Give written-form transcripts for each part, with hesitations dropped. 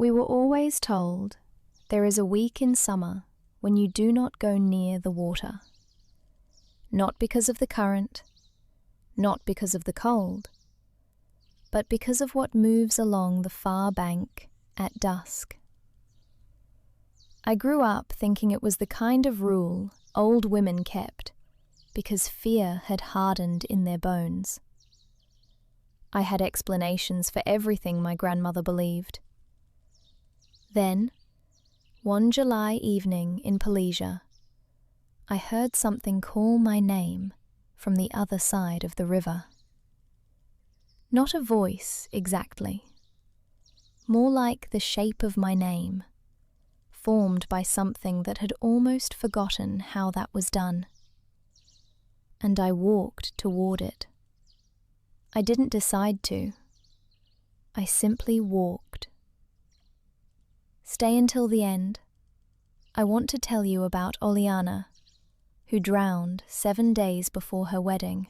We were always told there is a week in summer when you do not go near the water. Not because of the current, not because of the cold, but because of what moves along the far bank at dusk. I grew up thinking it was the kind of rule old women kept because fear had hardened in their bones. I had explanations for everything my grandmother believed. Then, one July evening in Polesia, I heard something call my name from the other side of the river. Not a voice exactly, more like the shape of my name, formed by something that had almost forgotten how that was done. And I walked toward it. I didn't decide to. I simply walked. Stay until the end. I want to tell you about Oliana, who drowned 7 days before her wedding,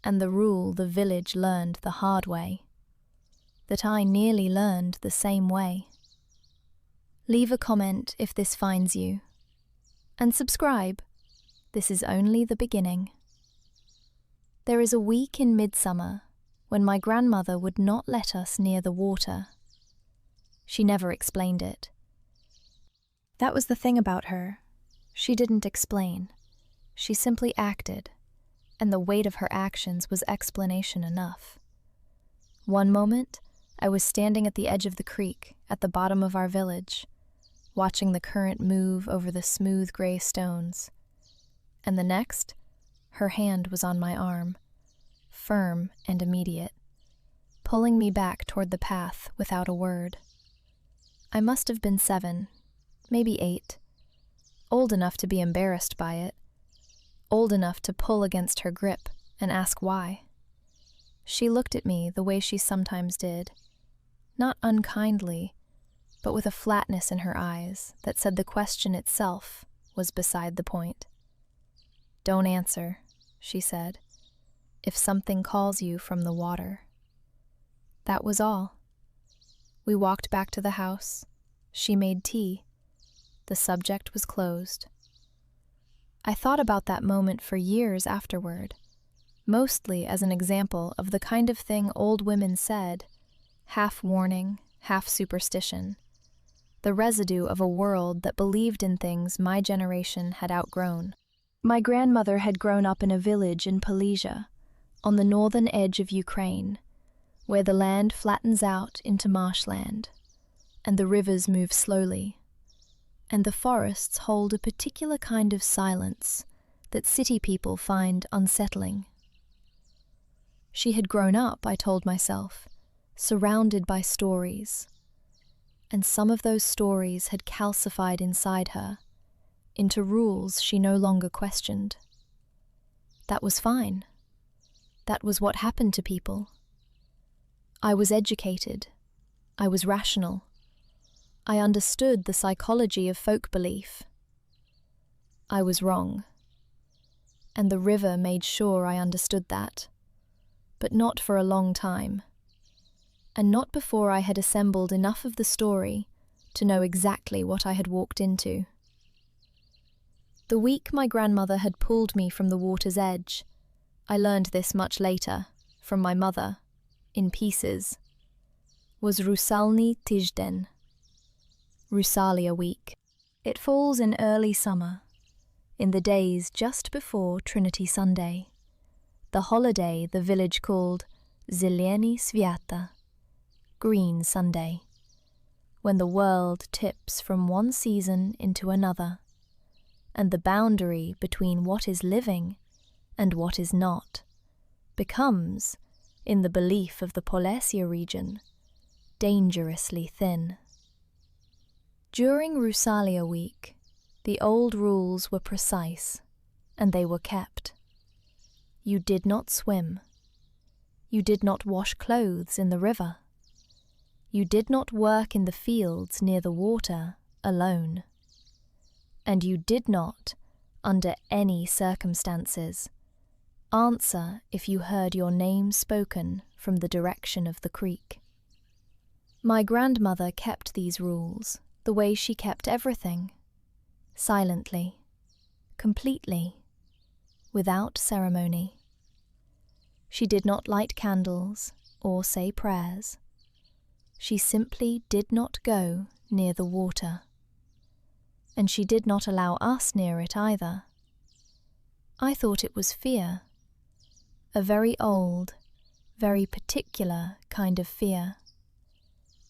and the rule the village learned the hard way, that I nearly learned the same way. Leave a comment if this finds you, and subscribe. This is only the beginning. There is a week in midsummer when my grandmother would not let us near the water. She never explained it. That was the thing about her. She didn't explain. She simply acted, and the weight of her actions was explanation enough. One moment, I was standing at the edge of the creek at the bottom of our village, watching the current move over the smooth gray stones. And the next, her hand was on my arm, firm and immediate, pulling me back toward the path without a word. I must have been 7, maybe 8, old enough to be embarrassed by it, old enough to pull against her grip and ask why. She looked at me the way she sometimes did, not unkindly, but with a flatness in her eyes that said the question itself was beside the point. "Don't answer," she said, "if something calls you from the water." That was all. We walked back to the house. She made tea. The subject was closed. I thought about that moment for years afterward, mostly as an example of the kind of thing old women said, half warning, half superstition, the residue of a world that believed in things my generation had outgrown. My grandmother had grown up in a village in Polesia, on the northern edge of Ukraine, where the land flattens out into marshland, and the rivers move slowly, and the forests hold a particular kind of silence that city people find unsettling. She had grown up, I told myself, surrounded by stories, and some of those stories had calcified inside her into rules she no longer questioned. That was fine. That was what happened to people. I was educated. I was rational. I understood the psychology of folk belief. I was wrong. And the river made sure I understood that, but not for a long time, and not before I had assembled enough of the story to know exactly what I had walked into. The week my grandmother had pulled me from the water's edge, I learned this much later, from my mother, in pieces, was Rusalny Tijden, Rusalia week. It falls in early summer, in the days just before Trinity Sunday, the holiday the village called Zieleni Sviata, Green Sunday, when the world tips from one season into another, and the boundary between what is living and what is not becomes, in the belief of the Polesia region, dangerously thin. During Rusalia week, the old rules were precise, and they were kept. You did not swim. You did not wash clothes in the river. You did not work in the fields near the water alone. And you did not, under any circumstances, answer if you heard your name spoken from the direction of the creek. My grandmother kept these rules the way she kept everything, silently, completely, without ceremony. She did not light candles or say prayers. She simply did not go near the water. And she did not allow us near it either. I thought it was fear, a very old, very particular kind of fear,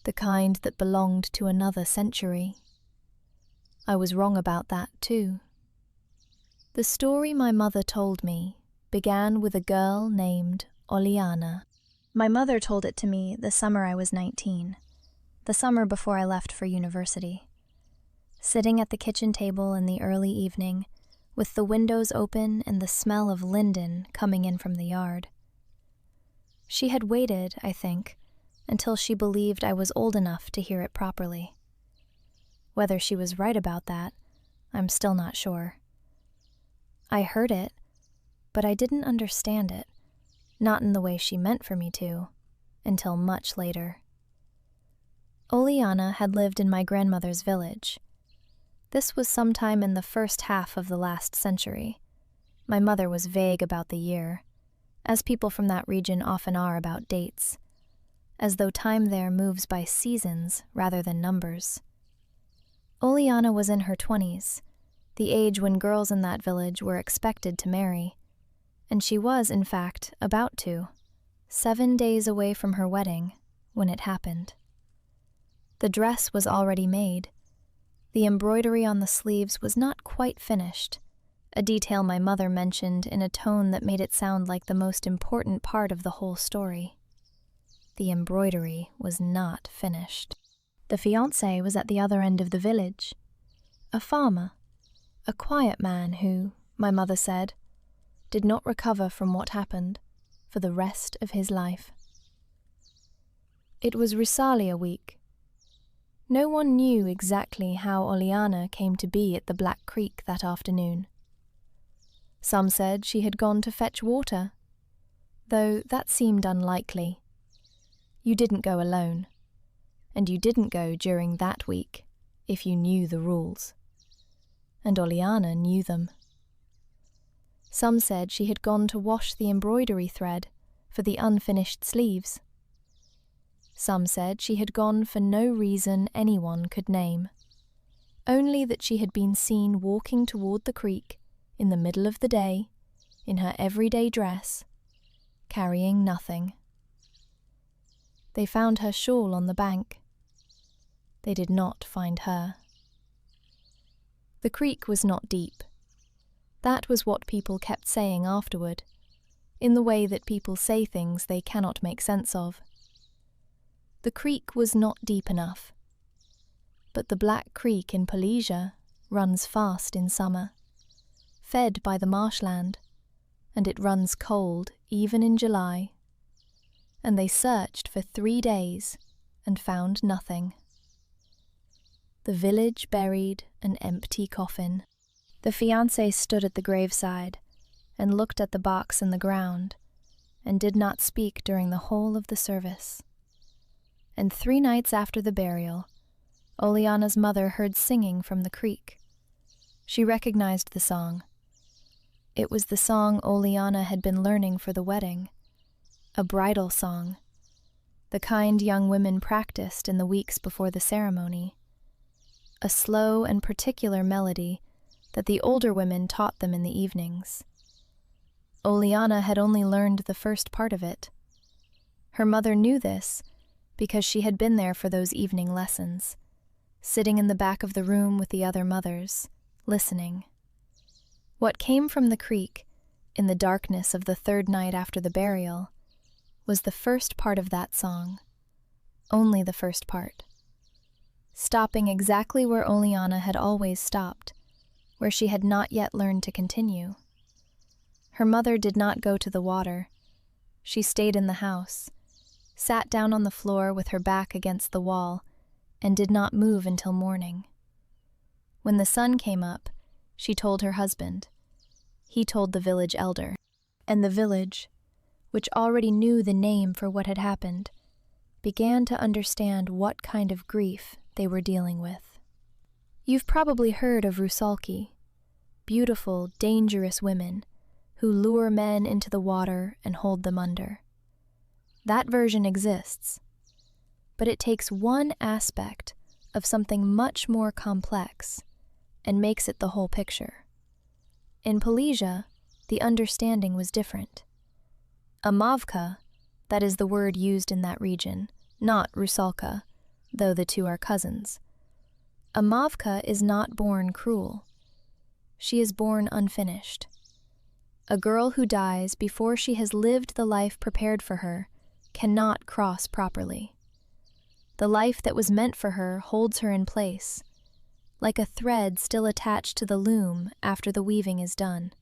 the kind that belonged to another century. I was wrong about that too. The story my mother told me began with a girl named Oliana. My mother told it to me the summer I was 19, the summer before I left for university. Sitting at the kitchen table in the early evening, with the windows open and the smell of linden coming in from the yard. She had waited, I think, until she believed I was old enough to hear it properly. Whether she was right about that, I'm still not sure. I heard it, but I didn't understand it, not in the way she meant for me to, until much later. Oliana had lived in my grandmother's village. This was sometime in the first half of the last century. My mother was vague about the year, as people from that region often are about dates, as though time there moves by seasons rather than numbers. Oliana was in her 20s, the age when girls in that village were expected to marry, and she was, in fact, about to, 7 days away from her wedding, when it happened. The dress was already made. The embroidery on the sleeves was not quite finished, a detail my mother mentioned in a tone that made it sound like the most important part of the whole story. The embroidery was not finished. The fiancé was at the other end of the village, a farmer, a quiet man who, my mother said, did not recover from what happened for the rest of his life. It was Rusalia week. No one knew exactly how Oliana came to be at the Black Creek that afternoon. Some said she had gone to fetch water, though that seemed unlikely. You didn't go alone, and you didn't go during that week if you knew the rules. And Oliana knew them. Some said she had gone to wash the embroidery thread for the unfinished sleeves. Some said she had gone for no reason anyone could name, only that she had been seen walking toward the creek in the middle of the day, in her everyday dress, carrying nothing. They found her shawl on the bank. They did not find her. The creek was not deep. That was what people kept saying afterward, in the way that people say things they cannot make sense of. The creek was not deep enough. But the Black Creek in Polesia runs fast in summer, fed by the marshland, and it runs cold even in July. And they searched for 3 days and found nothing. The village buried an empty coffin. The fiancé stood at the graveside and looked at the box in the ground and did not speak during the whole of the service. And 3 nights after the burial, Oliana's mother heard singing from the creek. She recognized the song. It was the song Oliana had been learning for the wedding, a bridal song, the kind young women practiced in the weeks before the ceremony, a slow and particular melody that the older women taught them in the evenings. Oliana had only learned the first part of it. Her mother knew this because she had been there for those evening lessons, sitting in the back of the room with the other mothers, listening. What came from the creek, in the darkness of the 3rd night after the burial, was the first part of that song, only the first part, stopping exactly where Oliana had always stopped, where she had not yet learned to continue. Her mother did not go to the water. She stayed in the house, sat down on the floor with her back against the wall, and did not move until morning. When the sun came up, she told her husband. He told the village elder. And the village, which already knew the name for what had happened, began to understand what kind of grief they were dealing with. You've probably heard of Rusalki, beautiful, dangerous women who lure men into the water and hold them under. That version exists, but it takes one aspect of something much more complex and makes it the whole picture. In Polesia, the understanding was different. A mavka, that is the word used in that region, not Rusalka, though the two are cousins. A mavka is not born cruel. She is born unfinished. A girl who dies before she has lived the life prepared for her cannot cross properly. The life that was meant for her holds her in place, like a thread still attached to the loom after the weaving is done.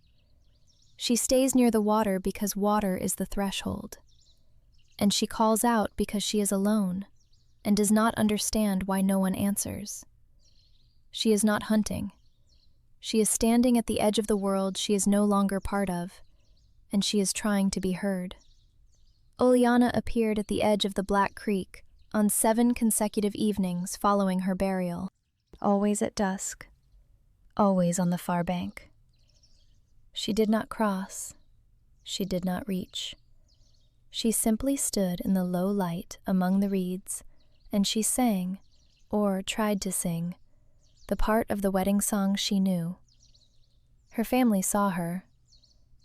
She stays near the water because water is the threshold, and she calls out because she is alone and does not understand why no one answers. She is not hunting. She is standing at the edge of the world she is no longer part of, and she is trying to be heard. Oliana appeared at the edge of the Black Creek on 7 consecutive evenings following her burial, always at dusk, always on the far bank. She did not cross. She did not reach. She simply stood in the low light among the reeds, and she sang, or tried to sing, the part of the wedding song she knew. Her family saw her.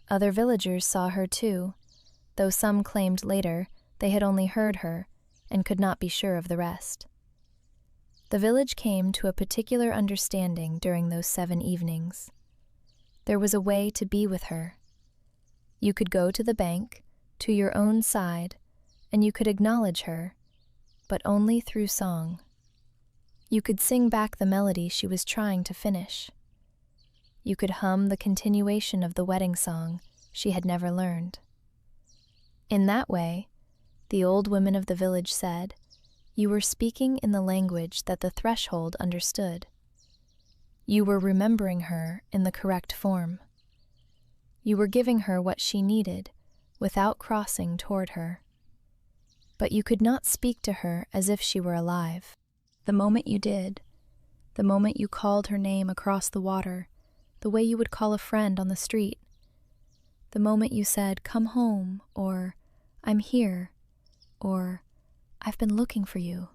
Other villagers saw her too, though some claimed later they had only heard her and could not be sure of the rest. The village came to a particular understanding during those 7 evenings. There was a way to be with her. You could go to the bank, to your own side, and you could acknowledge her, but only through song. You could sing back the melody she was trying to finish. You could hum the continuation of the wedding song she had never learned. In that way, the old women of the village said, you were speaking in the language that the threshold understood. You were remembering her in the correct form. You were giving her what she needed without crossing toward her. But you could not speak to her as if she were alive. The moment you did, the moment you called her name across the water, the way you would call a friend on the street, the moment you said, "Come home," or "I'm here," or "I've been looking for you,"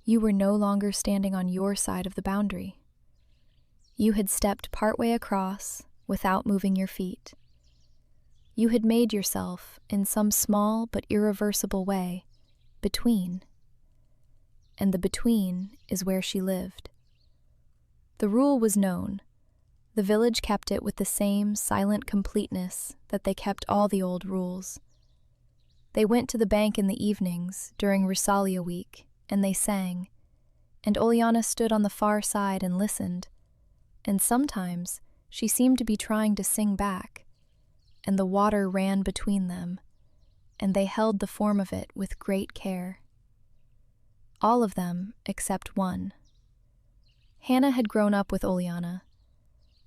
you were no longer standing on your side of the boundary. You had stepped partway across without moving your feet. You had made yourself, in some small but irreversible way, between. And the between is where she lived. The rule was known. The village kept it with the same silent completeness that they kept all the old rules. They went to the bank in the evenings during Rusalia week, and they sang, and Oliana stood on the far side and listened, and sometimes she seemed to be trying to sing back, and the water ran between them, and they held the form of it with great care. All of them except one. Hannah had grown up with Oliana.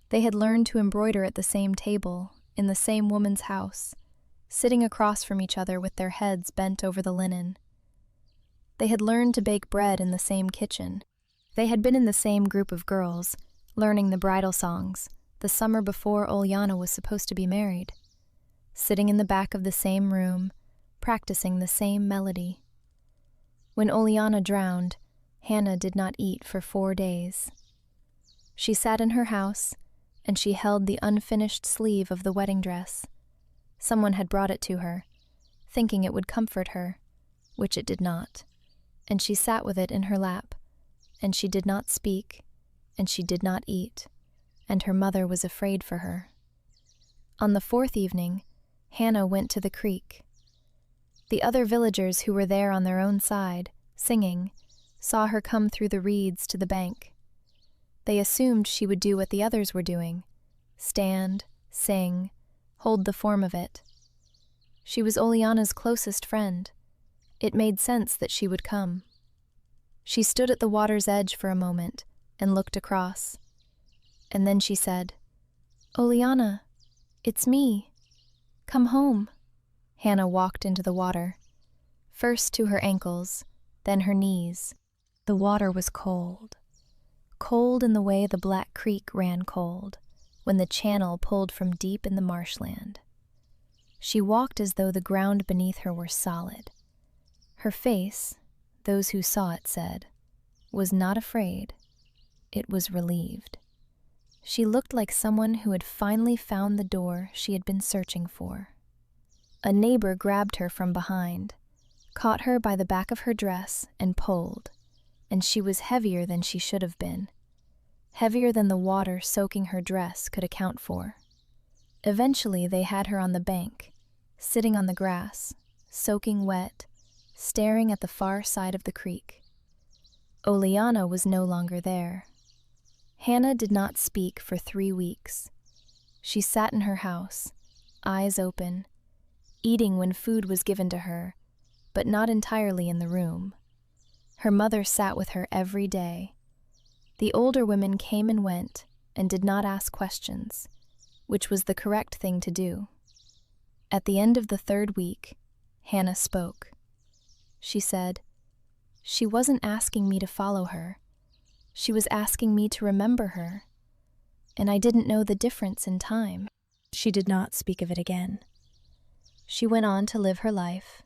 They had learned to embroider at the same table, in the same woman's house, sitting across from each other with their heads bent over the linen. They had learned to bake bread in the same kitchen. They had been in the same group of girls, learning the bridal songs, the summer before Oliana was supposed to be married, sitting in the back of the same room, practicing the same melody. When Oliana drowned, Hannah did not eat for 4 days. She sat in her house, and she held the unfinished sleeve of the wedding dress. Someone had brought it to her, thinking it would comfort her, which it did not, and she sat with it in her lap, and she did not speak, and she did not eat, and her mother was afraid for her. On the 4th evening, Hannah went to the creek. The other villagers who were there on their own side, singing, saw her come through the reeds to the bank. They assumed she would do what the others were doing, stand, sing, hold the form of it. She was Oliana's closest friend. It made sense that she would come. She stood at the water's edge for a moment and looked across. And then she said, "Oliana, it's me. Come home." Hannah walked into the water. first to her ankles, then her knees. The water was cold. Cold in the way the Black Creek ran cold, when the channel pulled from deep in the marshland. She walked as though the ground beneath her were solid. Her face, those who saw it said, was not afraid. It was relieved. She looked like someone who had finally found the door she had been searching for. A neighbor grabbed her from behind, caught her by the back of her dress and pulled, and she was heavier than she should have been, heavier than the water soaking her dress could account for. Eventually they had her on the bank, sitting on the grass, soaking wet, staring at the far side of the creek. Oleana was no longer there. Hannah did not speak for 3 weeks. She sat in her house, eyes open, eating when food was given to her, but not entirely in the room. Her mother sat with her every day. The older women came and went and did not ask questions, which was the correct thing to do. At the end of the 3rd week, Hannah spoke. She said, "She wasn't asking me to follow her. She was asking me to remember her, and I didn't know the difference in time." She did not speak of it again. She went on to live her life,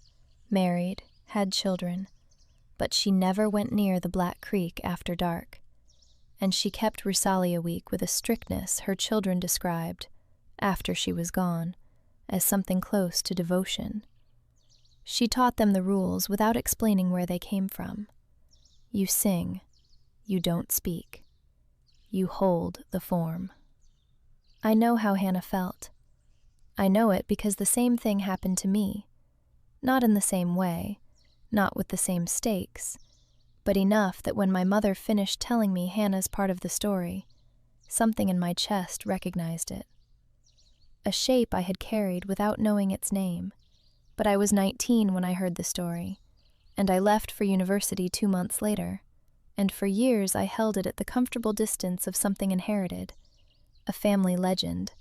married, had children, but she never went near the Black Creek after dark, and she kept Rusalia week with a strictness her children described, after she was gone, as something close to devotion. She taught them the rules without explaining where they came from. You sing, you don't speak. You hold the form. I know how Hannah felt. I know it because the same thing happened to me. Not in the same way, not with the same stakes, but enough that when my mother finished telling me Hannah's part of the story, something in my chest recognized it. A shape I had carried without knowing its name, but I was 19 when I heard the story, and I left for university 2 months later, and for years I held it at the comfortable distance of something inherited, a family legend,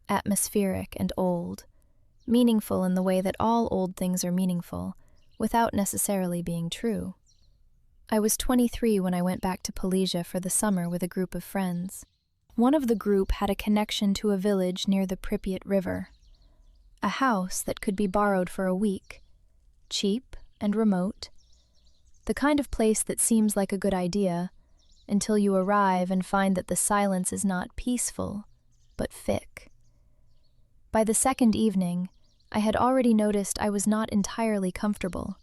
atmospheric and old, meaningful in the way that all old things are meaningful, without necessarily being true. I was 23 when I went back to Polesia for the summer with a group of friends. One of the group had a connection to a village near the Pripyat River, a house that could be borrowed for a week, cheap and remote, the kind of place that seems like a good idea until you arrive and find that the silence is not peaceful, but thick. By the 2nd evening, I had already noticed I was not entirely comfortable,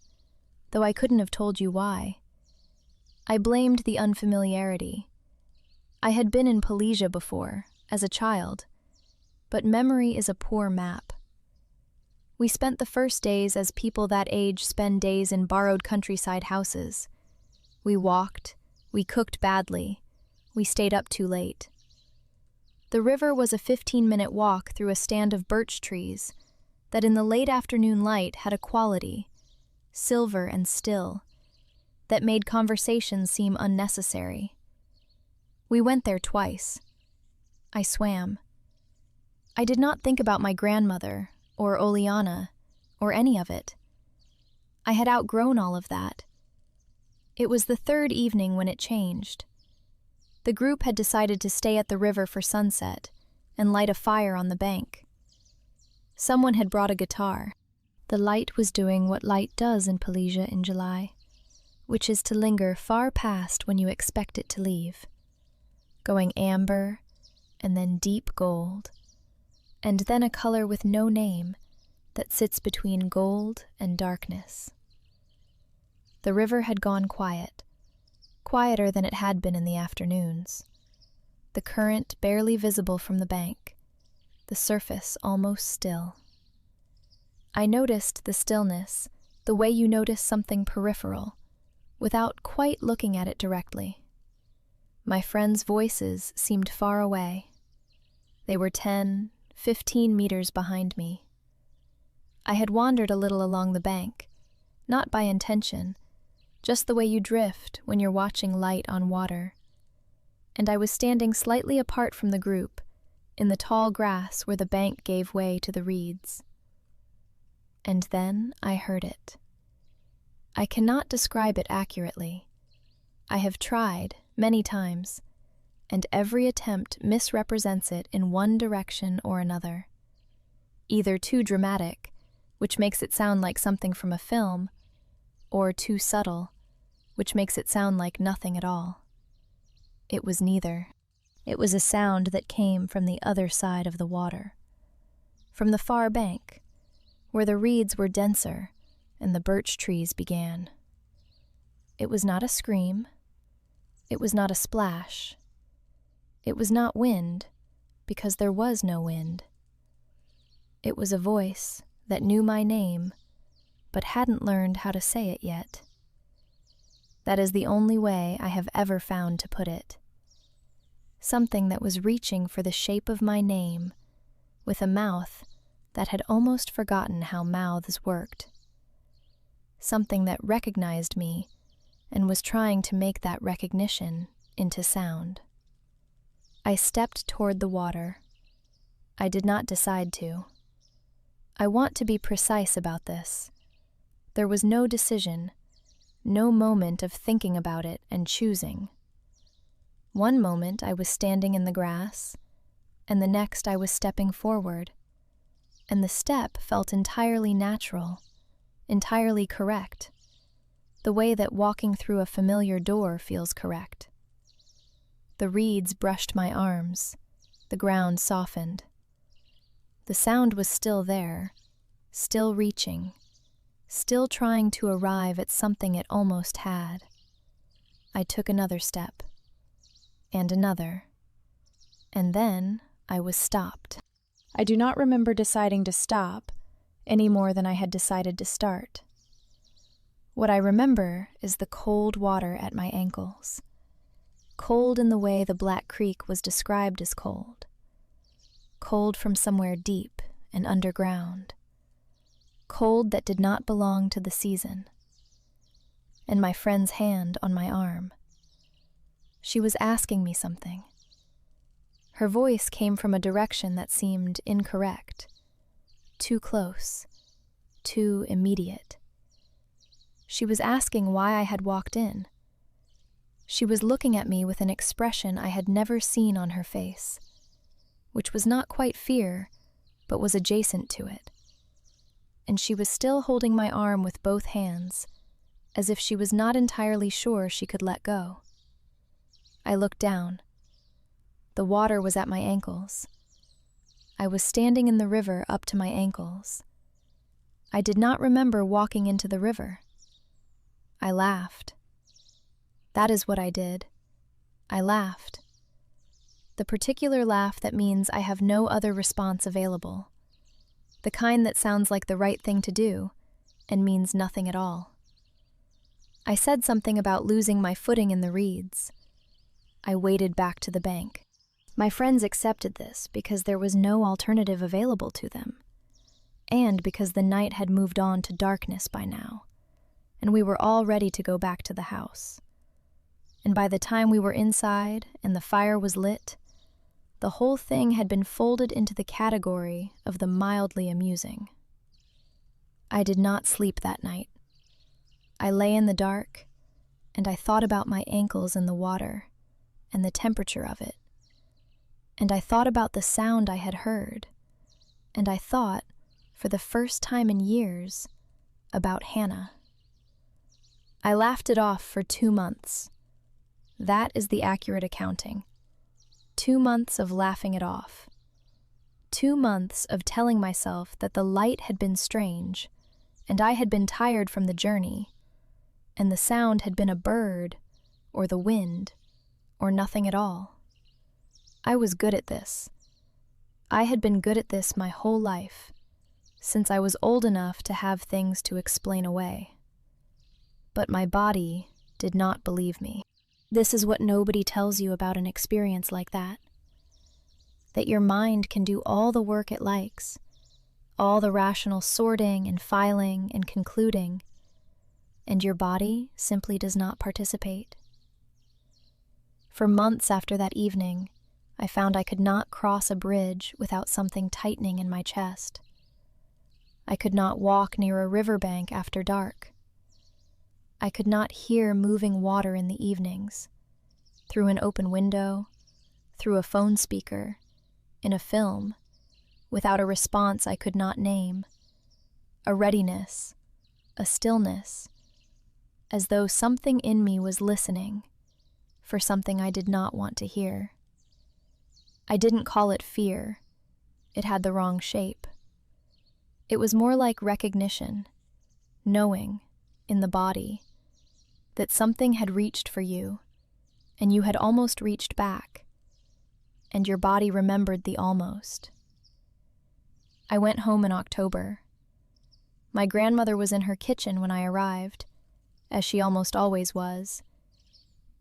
though I couldn't have told you why. I blamed the unfamiliarity. I had been in Polesia before, as a child, but memory is a poor map. We spent the first days as people that age spend days in borrowed countryside houses. We walked, we cooked badly, we stayed up too late. The river was a 15-minute walk through a stand of birch trees that in the late afternoon light had a quality, silver and still, that made conversation seem unnecessary. We went there twice. I swam. I did not think about my grandmother, or Oleana, or any of it. I had outgrown all of that. It was the 3rd evening when it changed. The group had decided to stay at the river for sunset and light a fire on the bank. Someone had brought a guitar. The light was doing what light does in Polesia in July, which is to linger far past when you expect it to leave, going amber and then deep gold, and then a color with no name that sits between gold and darkness. The river had gone quiet, quieter than it had been in the afternoons, the current barely visible from the bank, the surface almost still. I noticed the stillness, the way you notice something peripheral, without quite looking at it directly. My friends' voices seemed far away. They were 10, 15 meters behind me. I had wandered a little along the bank, not by intention, just the way you drift when you're watching light on water. And I was standing slightly apart from the group, in the tall grass where the bank gave way to the reeds. And then I heard it. I cannot describe it accurately. I have tried many times, and every attempt misrepresents it in one direction or another. Either too dramatic, which makes it sound like something from a film, or too subtle, which makes it sound like nothing at all. It was neither. It was a sound that came from the other side of the water, from the far bank, where the reeds were denser and the birch trees began. It was not a scream. It was not a splash. It was not wind, because there was no wind. It was a voice that knew my name, but hadn't learned how to say it yet. That is the only way I have ever found to put it. Something that was reaching for the shape of my name, with a mouth that had almost forgotten how mouths worked. Something that recognized me and was trying to make that recognition into sound. I stepped toward the water. I did not decide to. I want to be precise about this. There was no decision, no moment of thinking about it and choosing. One moment I was standing in the grass, and the next I was stepping forward, and the step felt entirely natural, entirely correct, the way that walking through a familiar door feels correct. The reeds brushed my arms, the ground softened. The sound was still there, still reaching, still trying to arrive at something it almost had. I took another step, and another, and then I was stopped. I do not remember deciding to stop any more than I had decided to start. What I remember is the cold water at my ankles, cold in the way the Black Creek was described as cold, cold from somewhere deep and underground, cold that did not belong to the season, and my friend's hand on my arm. She was asking me something. Her voice came from a direction that seemed incorrect, too close, too immediate. She was asking why I had walked in. She was looking at me with an expression I had never seen on her face, which was not quite fear, but was adjacent to it. And she was still holding my arm with both hands, as if she was not entirely sure she could let go. I looked down. The water was at my ankles. I was standing in the river up to my ankles. I did not remember walking into the river. I laughed. That is what I did. I laughed. The particular laugh that means I have no other response available. The kind that sounds like the right thing to do and means nothing at all. I said something about losing my footing in the reeds. I waded back to the bank. My friends accepted this because there was no alternative available to them, and because the night had moved on to darkness by now, and we were all ready to go back to the house. And by the time we were inside and the fire was lit, the whole thing had been folded into the category of the mildly amusing. I did not sleep that night. I lay in the dark, and I thought about my ankles in the water and the temperature of it. And I thought about the sound I had heard, and I thought, for the first time in years, about Hannah. I laughed it off for 2 months. That is the accurate accounting. 2 months of laughing it off. 2 months of telling myself that the light had been strange, and I had been tired from the journey, and the sound had been a bird, or the wind, or nothing at all. I was good at this. I had been good at this my whole life, since I was old enough to have things to explain away. But my body did not believe me. This is what nobody tells you about an experience like that. That your mind can do all the work it likes, all the rational sorting and filing and concluding, and your body simply does not participate. For months after that evening, I found I could not cross a bridge without something tightening in my chest. I could not walk near a riverbank after dark. I could not hear moving water in the evenings, through an open window, through a phone speaker, in a film, without a response I could not name, a readiness, a stillness, as though something in me was listening for something I did not want to hear. I didn't call it fear. It had the wrong shape. It was more like recognition, knowing, in the body, that something had reached for you, and you had almost reached back, and your body remembered the almost. I went home in October. My grandmother was in her kitchen when I arrived, as she almost always was,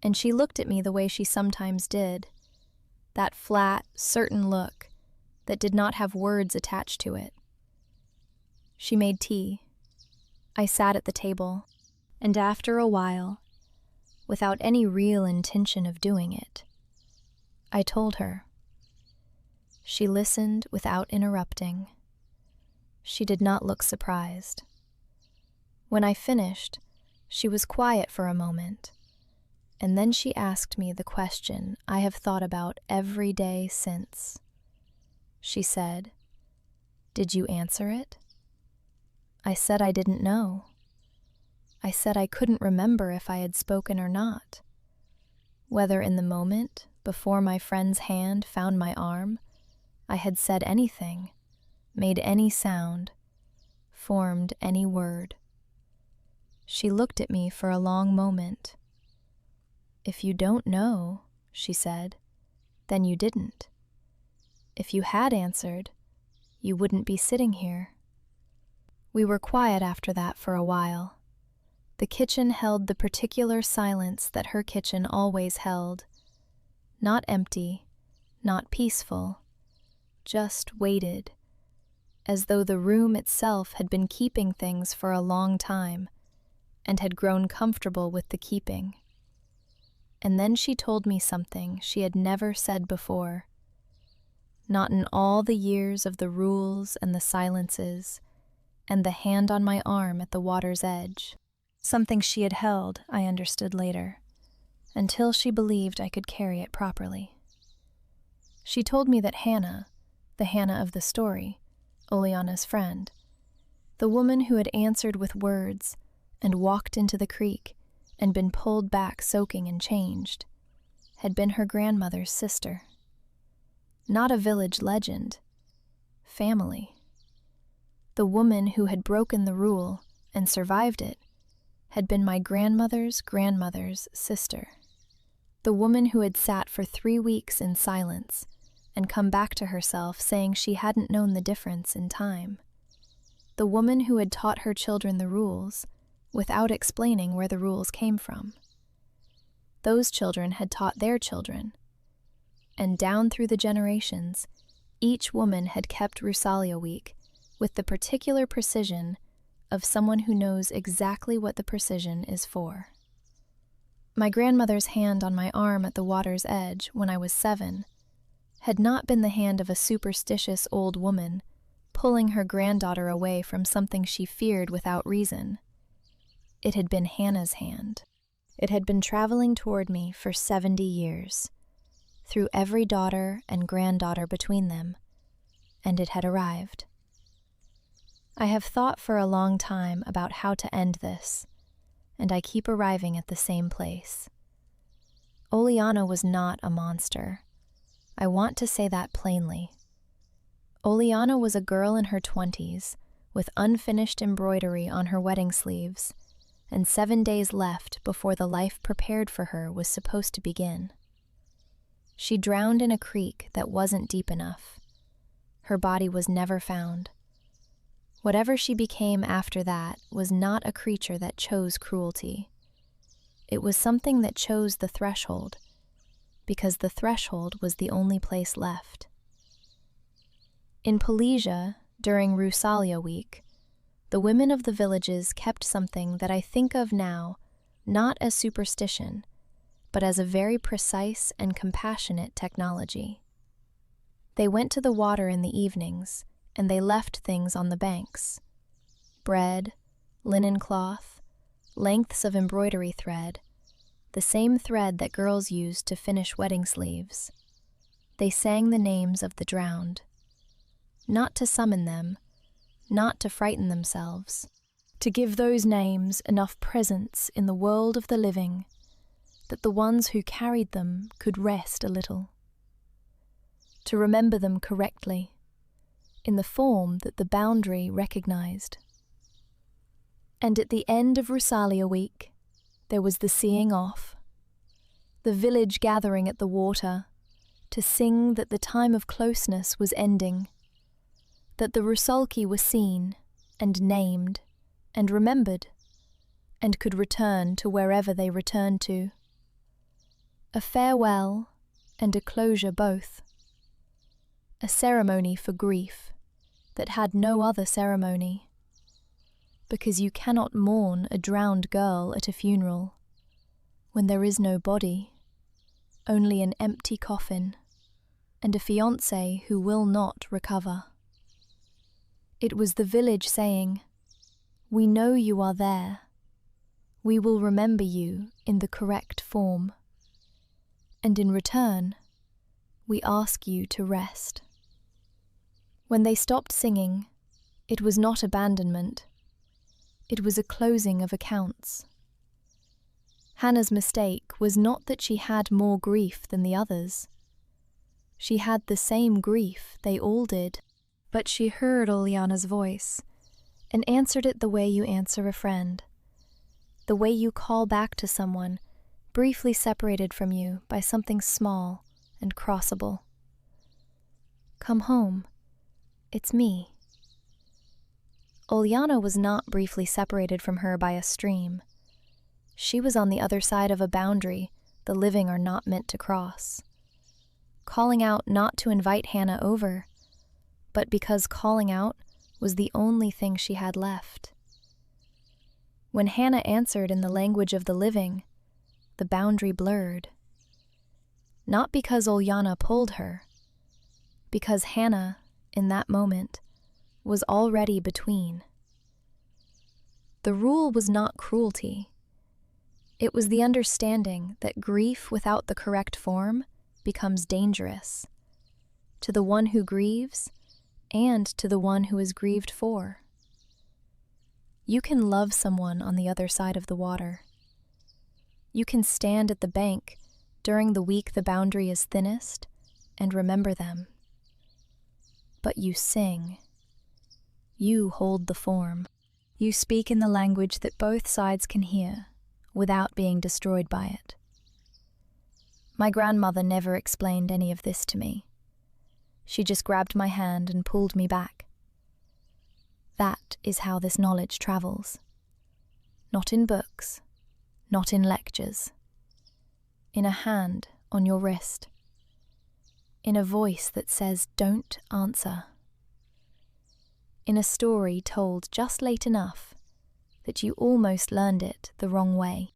and she looked at me the way she sometimes did, that flat, certain look that did not have words attached to it. She made tea. I sat at the table, and after a while, without any real intention of doing it, I told her. She listened without interrupting. She did not look surprised. When I finished, she was quiet for a moment, and then she asked me the question I have thought about every day since. She said, "Did you answer it?" I said I didn't know. I said I couldn't remember if I had spoken or not. Whether in the moment, before my friend's hand found my arm, I had said anything, made any sound, formed any word. She looked at me for a long moment. "If you don't know," she said, "then you didn't. If you had answered, you wouldn't be sitting here." We were quiet after that for a while. The kitchen held the particular silence that her kitchen always held. Not empty, not peaceful, just waited, as though the room itself had been keeping things for a long time and had grown comfortable with the keeping. And then she told me something she had never said before. Not in all the years of the rules and the silences, and the hand on my arm at the water's edge. Something she had held, I understood later, until she believed I could carry it properly. She told me that Hannah, the Hannah of the story, Oleana's friend, the woman who had answered with words and walked into the creek and been pulled back soaking and changed, had been her grandmother's sister. Not a village legend. Family. The woman who had broken the rule and survived it had been my grandmother's grandmother's sister. The woman who had sat for 3 weeks in silence and come back to herself saying she hadn't known the difference in time. The woman who had taught her children the rules without explaining where the rules came from. Those children had taught their children, and down through the generations, each woman had kept Rusalia week with the particular precision of someone who knows exactly what the precision is for. My grandmother's hand on my arm at the water's edge when I was 7 had not been the hand of a superstitious old woman pulling her granddaughter away from something she feared without reason. It had been Hannah's hand. It had been traveling toward me for 70 years, through every daughter and granddaughter between them, and it had arrived. I have thought for a long time about how to end this, and I keep arriving at the same place. Oleana was not a monster. I want to say that plainly. Oleana was a girl in her 20s, with unfinished embroidery on her wedding sleeves, and 7 days left before the life prepared for her was supposed to begin. She drowned in a creek that wasn't deep enough. Her body was never found. Whatever she became after that was not a creature that chose cruelty. It was something that chose the threshold, because the threshold was the only place left. In Polesia, during Rusalia week, the women of the villages kept something that I think of now not as superstition, but as a very precise and compassionate technology. They went to the water in the evenings, and they left things on the banks: bread, linen cloth, lengths of embroidery thread, the same thread that girls use to finish wedding sleeves. They sang the names of the drowned, not to summon them, not to frighten themselves, to give those names enough presence in the world of the living that the ones who carried them could rest a little, to remember them correctly, in the form that the boundary recognized. And at the end of Rusalia week, there was the seeing off, the village gathering at the water to sing that the time of closeness was ending, that the Rusalki were seen and named and remembered, and could return to wherever they returned to. A farewell and a closure both. A ceremony for grief that had no other ceremony, because you cannot mourn a drowned girl at a funeral when there is no body, only an empty coffin and a fiancé who will not recover. It was the village saying, "We know you are there. We will remember you in the correct form. And in return, we ask you to rest." When they stopped singing, it was not abandonment. It was a closing of accounts. Hannah's mistake was not that she had more grief than the others. She had the same grief they all did, but she heard Oliana's voice and answered it the way you answer a friend, the way you call back to someone briefly separated from you by something small and crossable. "Come home. It's me." Oliana was not briefly separated from her by a stream. She was on the other side of a boundary the living are not meant to cross, calling out not to invite Hannah over, but because calling out was the only thing she had left. When Hannah answered in the language of the living, the boundary blurred. Not because Oliana pulled her, because Hannah, in that moment, was already between. The rule was not cruelty. It was the understanding that grief without the correct form becomes dangerous, to the one who grieves and to the one who is grieved for. You can love someone on the other side of the water. You can stand at the bank during the week the boundary is thinnest and remember them. But you sing. You hold the form. You speak in the language that both sides can hear without being destroyed by it. My grandmother never explained any of this to me. She just grabbed my hand and pulled me back. That is how this knowledge travels. Not in books, not in lectures. In a hand on your wrist. In a voice that says, "Don't answer." In a story told just late enough that you almost learned it the wrong way.